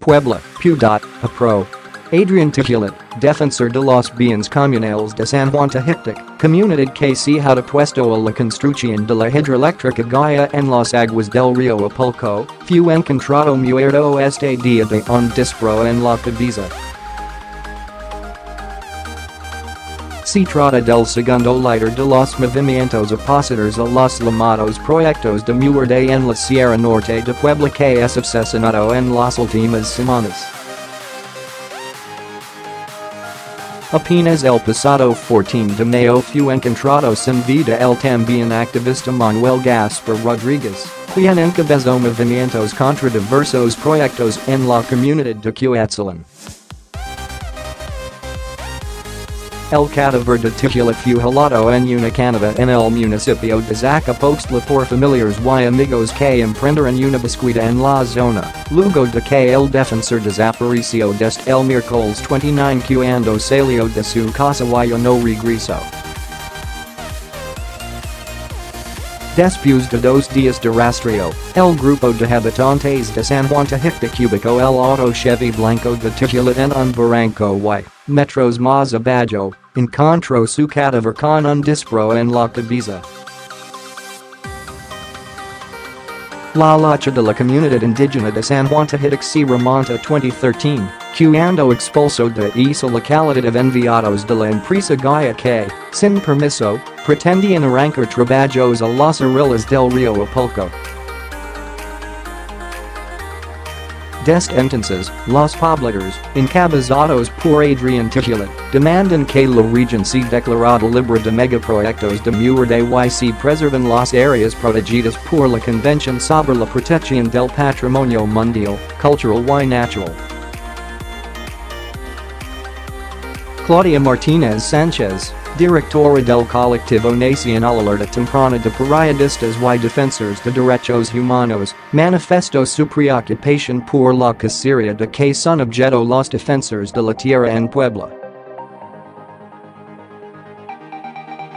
Puebla, apro. Adrián Tihuilit, defensor de los bienes comunales de San Juan Tahictic, comunidad que se ha puesto a la construcción de la hidroeléctrica Gaia en las aguas del río Apulco, fue encontrado muerto este día de un disparo en la cabeza. Se trata del segundo líder de los movimientos opositores a los llamados proyectos de muerte en la Sierra Norte de Puebla que es asesinado en las últimas semanas. Apenas el pasado 14 de mayo fue encontrado sin vida el también activista Manuel Gaspar Rodríguez, quien encabezó movimientos contra diversos proyectos en la comunidad de Cuetzalan. El cadáver de Tihuilit fue hallado en una canada en el municipio de Zacatecas por familiares y amigos que emprendieron una búsqueda en la zona, luego de que el defensor desapareció desde el miércoles 29 cuando salió de su casa y no regresó. Después de 2 días de rastreo, el grupo de habitantes de San Juan Tahictic ubicó el auto Chevy blanco de Tihuilit en un barranco y, metros más abajo, encontró su cadáver con un disparo en la cabeza. La lucha de la comunidad indígena de San Juan Tahictic se remonta a 2013, cuando expulsó de esa localidad enviados de la empresa Gaia que, sin permiso, pretendían arrancar trabajos a las orillas del río Apulco. Desde entonces, los pobladores, encabezados por Adrián Tihuilit, demandan que la región sea declarada libre de megaproyectos de muerte y se preserven las áreas protegidas por la Convención sobre la Protección del Patrimonio Mundial, Cultural y Natural. Claudia Martínez Sánchez, directora del colectivo nacional Alerta Temprana de Periodistas y Defensores de Derechos Humanos, manifestó su preocupación por la cacería de que son objeto los defensores de la tierra en Puebla.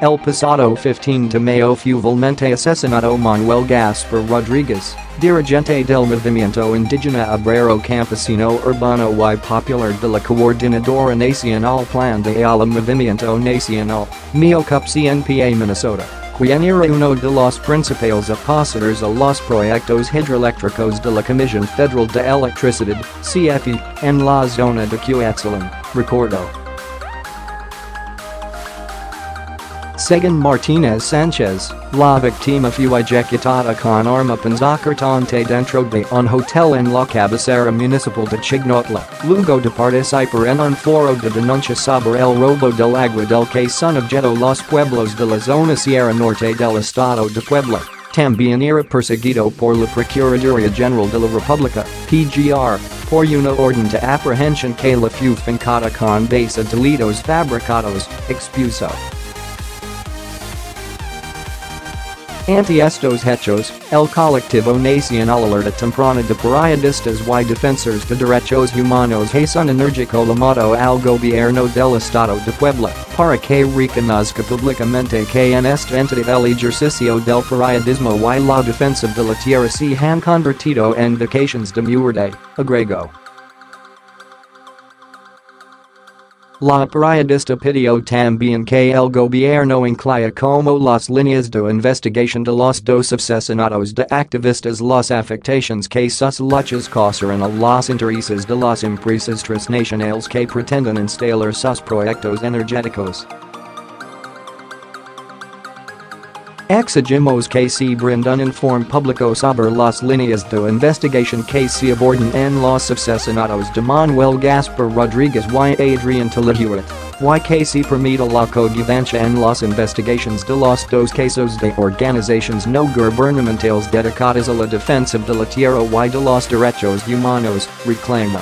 El pasado 15 de mayo fue vilmente asesinado Manuel Gaspar Rodríguez, dirigente del movimiento indígena obrero campesino urbano y popular de la Coordinadora Nacional Plan de Ayala-Movimiento Nacional, MIOCUP-CNPA Minnesota, quien era uno de los principales opositores a los proyectos hidroeléctricos de la Comisión Federal de Electricidad, CFE, en la zona de Cuetzalan, recordó. Según Martínez Sánchez, la víctima fue ejecutada con arma punzocortante dentro de un hotel en la cabecera municipal de Chignotla, luego de participar en un foro de denuncia sobre el robo del agua del que son objeto los pueblos de la zona Sierra Norte del Estado de Puebla. También era perseguido por la Procuraduría General de la República, PGR, por una orden de aprehensión que le fue fincada con base a delitos fabricados, expuso. Ante estos hechos, el colectivo nacional Alerta Temprana de Periodistas y Defensores de Derechos Humanos hace un enérgico llamado al gobierno del Estado de Puebla para que reconozca públicamente que en esta entidad el ejercicio del periodismo y la defensa de la tierra se han convertido en vocaciones de muerte, agregó. La periodista pidió también que el gobierno incluya como las líneas de investigación de los dos asesinatos de activistas las afectaciones que sus luchas causaron a los intereses de las empresas transnacionales que pretenden instalar sus proyectos energéticos. Exigimos que se brinde un informe público sobre las líneas de investigación que se abordan en los asesinatos de Manuel Gaspar Rodríguez y Adrián Tihuilit, y que se permita la coadyuvancia en las investigaciones de los dos casos de organizaciones no gubernamentales dedicadas a la defensa de la tierra y de los derechos humanos, reclamó.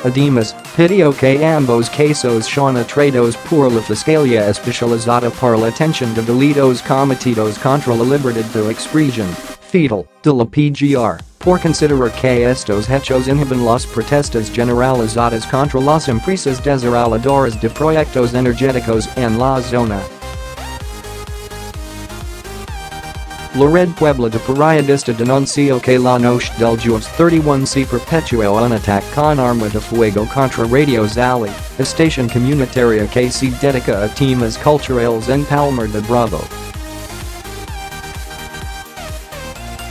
Además, pidió que ambos casos sean tratados por la Fiscalía Especializada para la Atención de Delitos Cometidos contra la Libertad de Expresión, FEDEL, de la PGR, por considerar que estos hechos inhiben las protestas generalizadas contra las empresas desarrolladoras de proyectos energéticos en la zona. La Red Puebla de Periodista denunció que la noche del jueves 31 se perpetuó un ataque con arma de fuego contra Radio-La, estación comunitaria que se dedica a temas culturales en Palmer de Bravo.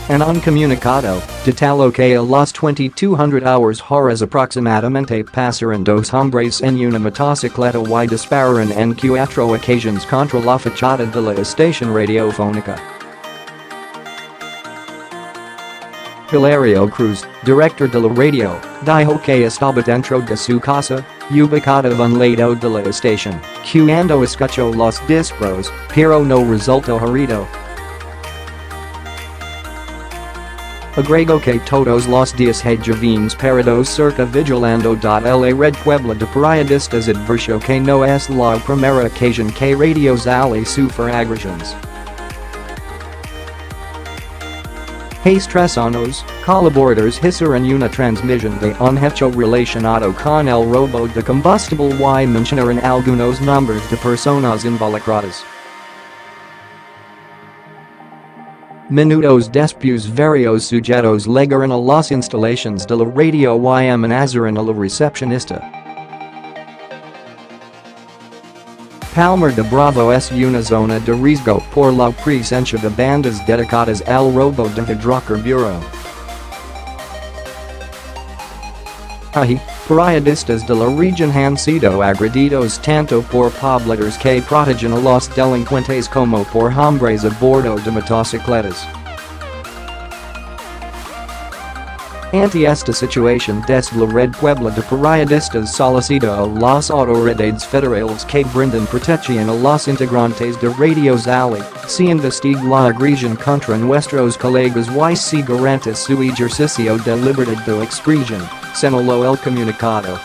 En un comunicado, detalló que a las 2200 horas aproximadamente pasaron dos hombres en una motocicleta y dispararon en 4 ocasiones contra la fachada de la estación radiofónica. Hilario Cruz, director de la radio, dijo que estaba dentro de su casa, ubicada a un lado de la estación, cuando escuchó los disparos, pero no resultó herido. Agregó que todos los días jóvenes parados cerca vigilando.La Red Puebla de Periodistas advirtió que no es la primera ocasión que Radio-La sufre agresiones. Hace 3 años, colaboradores hicieron una transmisión de un hecho relacionado con el robo de combustible y mencionaron algunos nombres de personas involucradas. Minutos después varios sujetos llegaron a las instalaciones de la radio y amenazaron a la recepcionista. Palmer de Bravo es una zona de riesgo por la presencia de bandas dedicadas al robo de hidrocarburos. Periodistas de la región han sido agredidos tanto por pobladores que protegen a los delincuentes como por hombres a bordo de motocicletas. Ante esta situación desde la Red Puebla de Periodistas solicita a las autoridades federales que brinden protección a los integrantes de Radio-La, se investigue la agresión contra nuestros colegas y se garantiza su ejercicio de libertad de expresión, señaló el comunicado.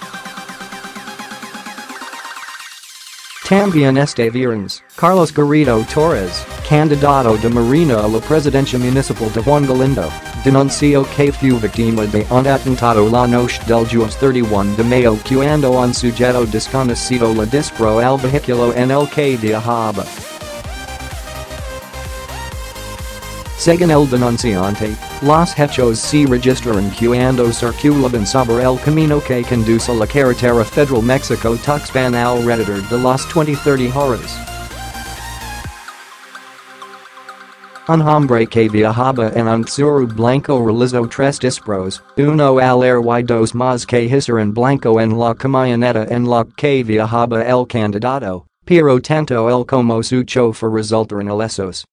También este viernes, Carlos Garrido Torres, candidato de Morena a la presidencia municipal de Juan Galindo, denunció que fue víctima de un atentado la noche del jueves 31 de mayo cuando un sujeto desconocido le disparó al vehículo en el que viajaba. Según el denunciante, los hechos se registraron cuando circulaban sobre el camino que conduce a la carretera federal México-Tuxpan alrededor de las 20:30 horas. Un hombre que viajaba en un Tsuru blanco realizó 3 disparos, uno al aire y 2 más que hicieron blanco en la camioneta en la que viajaba el candidato, pero tanto él como su chofer resultaron ilesos.